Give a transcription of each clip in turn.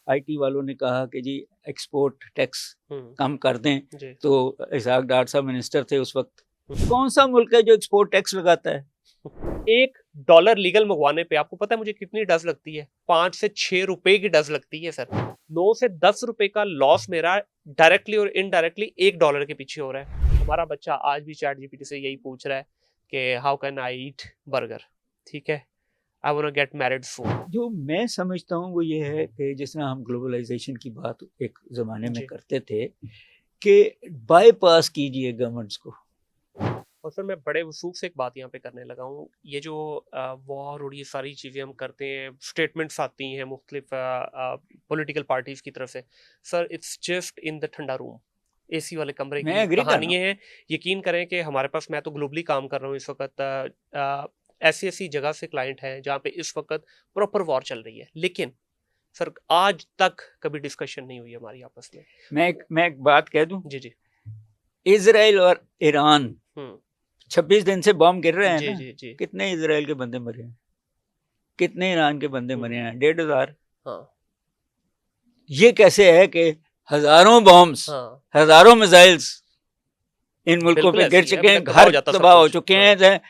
IT वालों ने कहा कि जी एक्सपोर्ट टैक्स कम कर दें, जी। तो इसाक डार साहब मिनिस्टर थे उस वक्त। कौन सा मुल्क है जो एक्सपोर्ट टैक्स लगाता है? $1 लीगल मंगवाने पे आपको पता है मुझे कितनी डज लगती है? 5 से 6 रुपए की डज लगती है सर। 9 से 10 रुपए का लॉस मेरा डायरेक्टली और इनडायरेक्टली $1 के पीछे हो रहा है। हमारा बच्चा आज भी चैट जीपीटी से यही पूछ रहा है कि how can I eat burger, ठीक है, I want to get married soon. जो मैं समझता हूँ वो ये है कि जिस तरह हम ग्लोबलाइजेशन की बात एक ज़माने में जी। करते थे कि बाईपास कीजिए गवर्नमेंट्स को। और सर मैं बड़े वसूख से एक बात यहाँ पे करने लगा हूँ, ये जो वॉर और ये सारी चीज़ें हम करते हैं, स्टेटमेंट्स आती हैं मुख्तलिफ पॉलिटिकल पार्टीज़ की तरफ से, sir it's just in the ठंडा रूम, एसी वाले कमरे मैं की एग्री कर रहा हूँ। कहानियाँ हैं। यकीन करें कि हमारे पास, मैं तो ग्लोबली काम कर रहा हूँ इस वक्त, ऐसी ऐसी जगह से क्लाइंट हैं जहाँ पे इस वक्त प्रॉपर वॉर चल रही है, लेकिन सर आज तक कभी डिस्कशन नहीं हुई हमारी आपस में। मैं एक बात कह दूं, जी जी। इजराइल और ईरान 26 दिन से बॉम्ब गिर रहे हैं जी ना। जी जी। कितने इजराइल के बंदे मरे हैं, कितने ईरान के बंदे मरे हैं? 1,500। हाँ ये कैसे है कि हजारों बॉम्ब्स, हाँ, हजारों मिसाइल्स इन मुल्कों बिल्कुल पे गिर ऐसी है, चुके अभी हैं, तक तबाह हो घर जाता सब तबाह हो कुछ। चुके हाँ हैं,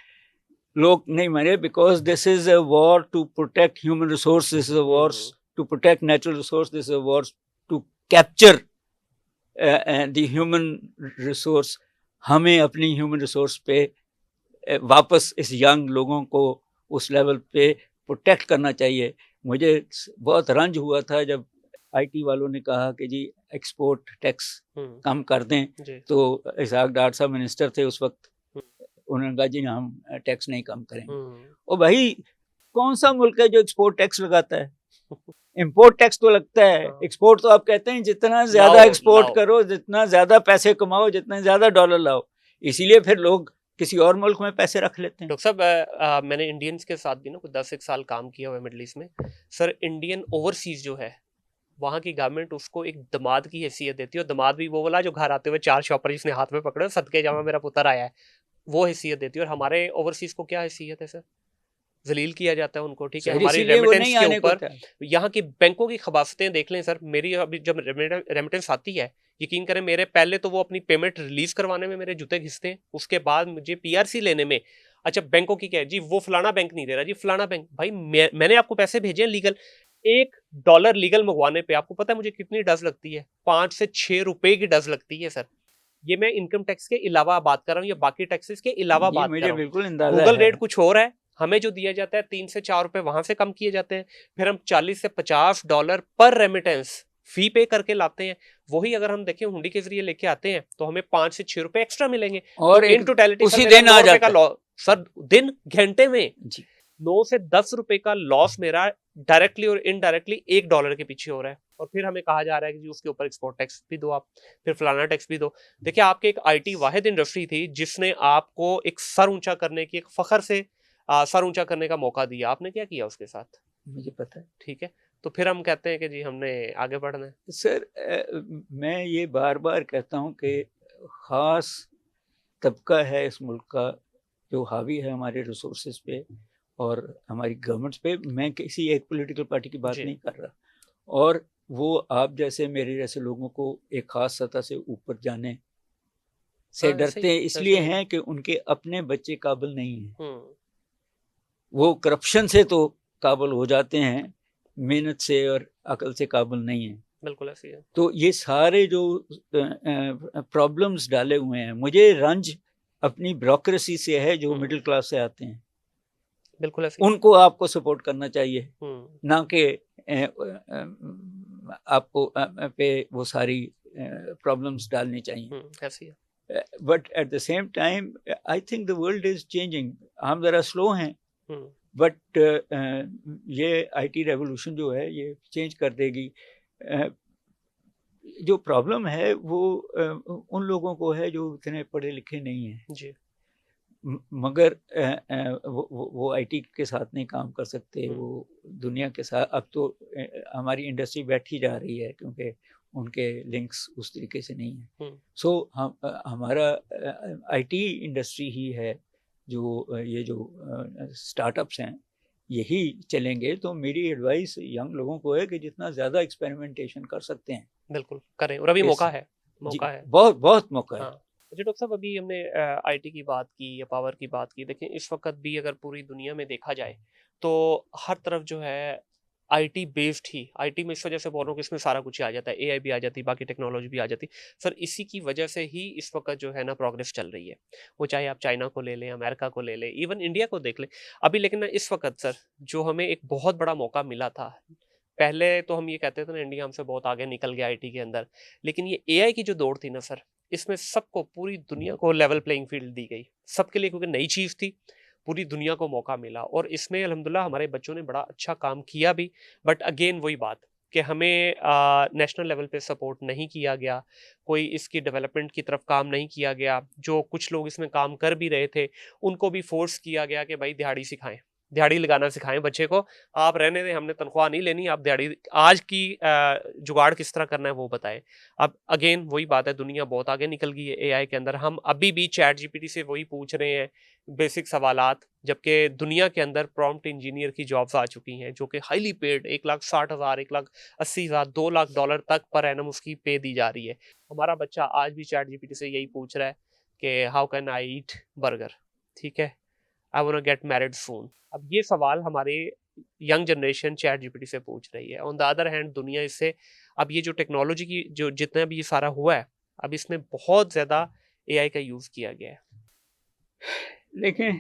लोग नहीं मरे। Because this is a war to protect human resource, this is a war to protect natural resource, this is a war to capture the human resource. हमें अपनी ह्यूमन रिसोर्स पे वापस इस यंग लोगों को उस लेवल पे प्रोटेक्ट करना चाहिए। मुझे बहुत रंज हुआ था जब आईटी वालों ने कहा कि जी एक्सपोर्ट टैक्स कम कर दें, जी। तो इसाक डार साहब मिनिस्टर थे उस वक्त। उन्होंने कहा जी हम टैक्स नहीं कम करेंगे। ओ भाई, कौन सा मुल्क है जो एक्सपोर्ट टैक्स लगाता है? इंपोर्ट टैक्स तो लगता है, एक्सपोर्ट तो आप कहते हैं जितना ज्यादा एक्सपोर्ट करो, जितना ज्यादा पैसे कमाओ, जितना ज्यादा डॉलर लाओ, इसीलिए फिर लोग किसी और मुल्क में पैसे रख लेते हैं। डॉक्टर साहब, मैंने इंडियंस के साथ भी ना कुछ 10 एक साल काम किया हुआ है मिडल ईस्ट में। सर इंडियन ओवरसीज जो है, वहाँ की गवर्नमेंट उसको एक दामाद की हैसियत देती है, और दामाद भी वो वाला जो घर आते हुए 4 शॉपर जिसने हाथ में पकड़े सदके जामा मेरा पुत्र आया है, वो हैसियत देती है। और हमारे ओवरसीज को क्या हैसियत है सर? जलील किया जाता है उनको, ठीक है, हमारी इसीलिए वो रेमिटेंस नहीं के आने को ऊपर। यहाँ की बैंकों की खबासतें देख लें सर, मेरी अभी जब रेमिटेंस आती है, यकीन करें मेरे पहले तो वो अपनी पेमेंट रिलीज करवाने में मेरे जूते घिसते हैं, उसके बाद मुझे पीआरसी लेने में, अच्छा बैंकों की क्या है जी, वो फलाना बैंक नहीं दे रहा जी, फलाना बैंक। भाई मैंने आपको पैसे भेजे हैं लीगल, $1 लीगल मंगवाने पे आपको पता है मुझे कितनी डज लगती है? 5 से 6 रुपए की डज लगती है सर। ये मैं इनकम टैक्स के अलावा बात कर रहा हूँ, या बाकी टैक्सेस के अलावा जी बात कर मुझे रहा हूँ। बिल्कुल अंदाजा गूगल है। रेट कुछ और है, हमें जो दिया जाता है 3 से 4 रुपए वहां से कम किए जाते हैं, फिर हम $40 से $50 पर रेमिटेंस फी पे करके लाते हैं। वही अगर हम देखें हुंडी के जरिए लेके आते हैं तो हमें 5 से 6 रुपए एक्स्ट्रा मिलेंगे। और तो एक इन टोटलिटी सर उसी मेरा दिन आ 9 रुपए का जाता है लॉस, सर दिन घंटे में जी। 9 से 10 रुपए का लॉस मेरा डायरेक्टली और इनडायरेक्टली $1 के पीछे हो रहा है। और फिर हमें कहा जा रहा है कि जी उसके ऊपर एक्सपोर्ट टैक्स भी दो आप, फिर फलाना टैक्स भी दो। देखिए आपके एक आईटी वाहिद इंडस्ट्री थी जिसने आपको एक सर ऊंचा करने की, एक फखर से सर ऊंचा करने का मौका दिया, आपने क्या किया उसके साथ? मुझे पता है ठीक है, तो फिर हम कहते हैं कि जी हमने आगे बढ़ना है। सर। मैं ये बार बार कहता हूँ कि ख़ास तबका है इस मुल्क का जो हावी है हमारे रिसोर्सेज पे और हमारी गवर्नमेंट्स पे। मैं किसी एक पॉलिटिकल पार्टी की बात जी नहीं कर रहा, और वो आप जैसे मेरे जैसे लोगों को एक ख़ास सतह से ऊपर जाने से हाँ, ऐसे डरते ही हैं, ऐसे इसलिए ही। हैं कि उनके अपने बच्चे काबिल नहीं हैं। वो करप्शन से तो काबिल हो जाते हैं, मेहनत से और अकल से काबिल नहीं है। बिल्कुल ऐसे ही है। तो ये सारे जो प्रॉब्लम्स डाले हुए हैं, मुझे रंज अपनी ब्यूरोक्रेसी से है जो मिडिल क्लास से आते हैं। बिल्कुल ऐसे ही। उनको आपको सपोर्ट करना चाहिए, ना कि आपको पे वो सारी प्रॉब्लम्स डालनी चाहिए। ऐसे ही है। But at the same time I think the world is changing. हम ज़रा स्लो हैं, बट ये आईटी रेवोल्यूशन जो है ये चेंज कर देगी। जो प्रॉब्लम है वो उन लोगों को है जो इतने पढ़े लिखे नहीं हैं जी। मगर वो आईटी के साथ नहीं काम कर सकते, वो दुनिया के साथ। अब तो हमारी इंडस्ट्री बैठी जा रही है क्योंकि उनके लिंक्स उस तरीके से नहीं हैं। सो हमारा आईटी इंडस्ट्री ही है जो ये जो स्टार्टअप्स हैं यही चलेंगे तो मेरी एडवाइस यंग लोगों को है कि जितना ज़्यादा एक्सपेरिमेंटेशन कर सकते हैं बिल्कुल करें, और अभी इस- मौका है, जी, मौका है। बहुत बहुत मौका है। हाँ जी डॉक्टर साहब, अभी हमने आईटी की बात की या पावर की बात की, देखिए इस वक्त भी अगर पूरी दुनिया में देखा जाए तो हर तरफ जो है आईटी बेस्ड ही, आईटी में इस वजह से बोल रहा हूँ कि इसमें सारा कुछ ही आ जाता है, एआई भी आ जाती है, बाकी टेक्नोलॉजी भी आ जाती है सर। इसी की वजह से ही इस वक्त जो है ना प्रोग्रेस चल रही है, वो चाहे आप चाइना को ले लें, अमेरिका को ले लें, इवन इंडिया को देख लें अभी। लेकिन ना इस वक्त सर जो हमें एक बहुत बड़ा मौका मिला था, पहले तो हम ये कहते थे ना इंडिया हमसे बहुत आगे निकल गया आईटी के अंदर, लेकिन ये एआई की जो दौड़ थी ना सर, इसमें सबको, पूरी दुनिया को लेवल प्लेइंग फील्ड दी गई सबके लिए, क्योंकि नई चीज़ थी, पूरी दुनिया को मौका मिला और इसमें अल्हम्दुलिल्लाह हमारे बच्चों ने बड़ा अच्छा काम किया भी। बट अगेन वही बात कि हमें नेशनल लेवल पे सपोर्ट नहीं किया गया, कोई इसकी डेवलपमेंट की तरफ काम नहीं किया गया। जो कुछ लोग इसमें काम कर भी रहे थे उनको भी फोर्स किया गया कि भाई दिहाड़ी सिखाएं, दिहाड़ी लगाना सिखाएं बच्चे को, आप रहने दें, हमने तनख्वाह नहीं लेनी, आप दिहाड़ी आज की जुगाड़ किस तरह करना है वो बताएं। अब अगेन वही बात है, दुनिया बहुत आगे निकल गई है एआई के अंदर, हम अभी भी चैट जीपीटी से वही पूछ रहे हैं बेसिक सवालात, जबकि दुनिया के अंदर प्रॉम्प्ट इंजीनियर की जॉब्स आ चुकी हैं जो कि हाईली पेड, 1,60,000, 1,80,000, $2 लाख तक पर एनम उसकी पे दी जा रही है। हमारा बच्चा आज भी चैट जीपीटी से यही पूछ रहा है कि how can I eat burger, ठीक है, I want to get married soon. अब ये सवाल हमारे यंग जनरेशन चैट जीपीटी से पूछ रही है। ऑन द अदर हैंड दुनिया इससे, अब ये जो टेक्नोलॉजी की जो जितना भी ये सारा हुआ है, अब इसमें बहुत ज़्यादा एआई का यूज़ किया गया है। लेकिन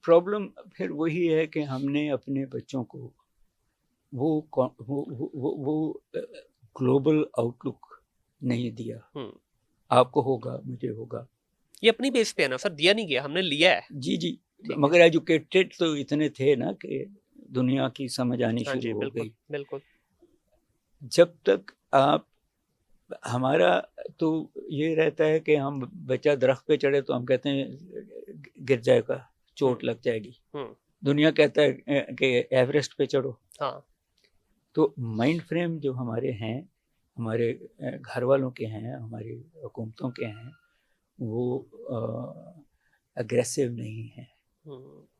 प्रॉब्लम फिर वही है कि हमने अपने बच्चों को वो ग्लोबल आउटलुक नहीं दिया। आपको होगा, मुझे होगा, ये अपनी बेस पे है ना सर, दिया नहीं गया, हमने लिया है। जी जी, ठीक मगर एजुकेटेड तो इतने थे ना कि दुनिया की समझ आनी हाँ जी, शुरू हो बिल्कुल गई। बिल्कुल। जब तक आप, हमारा तो ये रहता है कि हम बच्चा दरख्त पे चढ़े तो हम कहते हैं गिर जाएगा, चोट लग जाएगी। दुनिया कहता है कि एवरेस्ट पे चढ़ो। हाँ, तो माइंड फ्रेम जो हमारे हैं, हमारे घर वालों के हैं, हमारी हुकूमतों के हैं, वो अग्रेसिव नहीं है।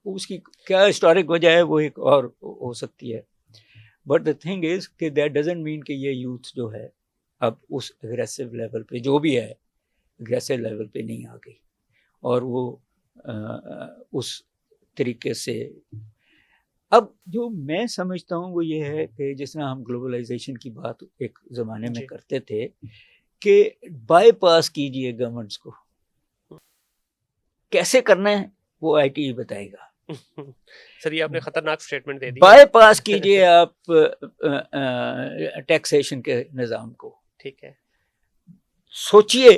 उसकी क्या हिस्टोरिक वजह है वो एक और हो सकती है, बट द थिंग इज कि दैट डजंट मीन कि ये यूथ जो है अब उस एग्रेसिव लेवल पे, जो भी है एग्रेसिव लेवल पे नहीं आ गई, और वो उस तरीके से। अब जो मैं समझता हूँ वो ये है कि जिस तरह हम ग्लोबलाइजेशन की बात एक ज़माने में करते थे कि बाईपास कीजिए गवर्नमेंट्स को, कैसे करना है वो आईटी बताएगा। सर ये आपने खतरनाक स्टेटमेंट दे दी। बाईपास कीजिए आप टैक्सेशन के निज़ाम को, ठीक है, सोचिए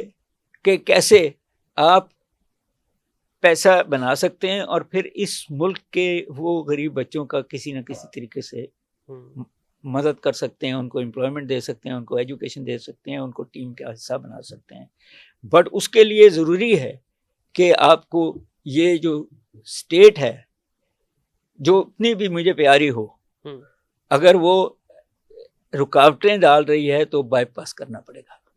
कि कैसे आप पैसा बना सकते हैं और फिर इस मुल्क के वो गरीब बच्चों का किसी न किसी तरीके से मदद कर सकते हैं, उनको एम्प्लॉयमेंट दे सकते हैं, उनको एजुकेशन दे सकते हैं, उनको टीम का हिस्सा बना सकते हैं। बट उसके लिए ज़रूरी है कि आपको ये जो स्टेट है, जो इतनी भी मुझे प्यारी हो, अगर वो रुकावटें डाल रही है तो बाईपास करना पड़ेगा।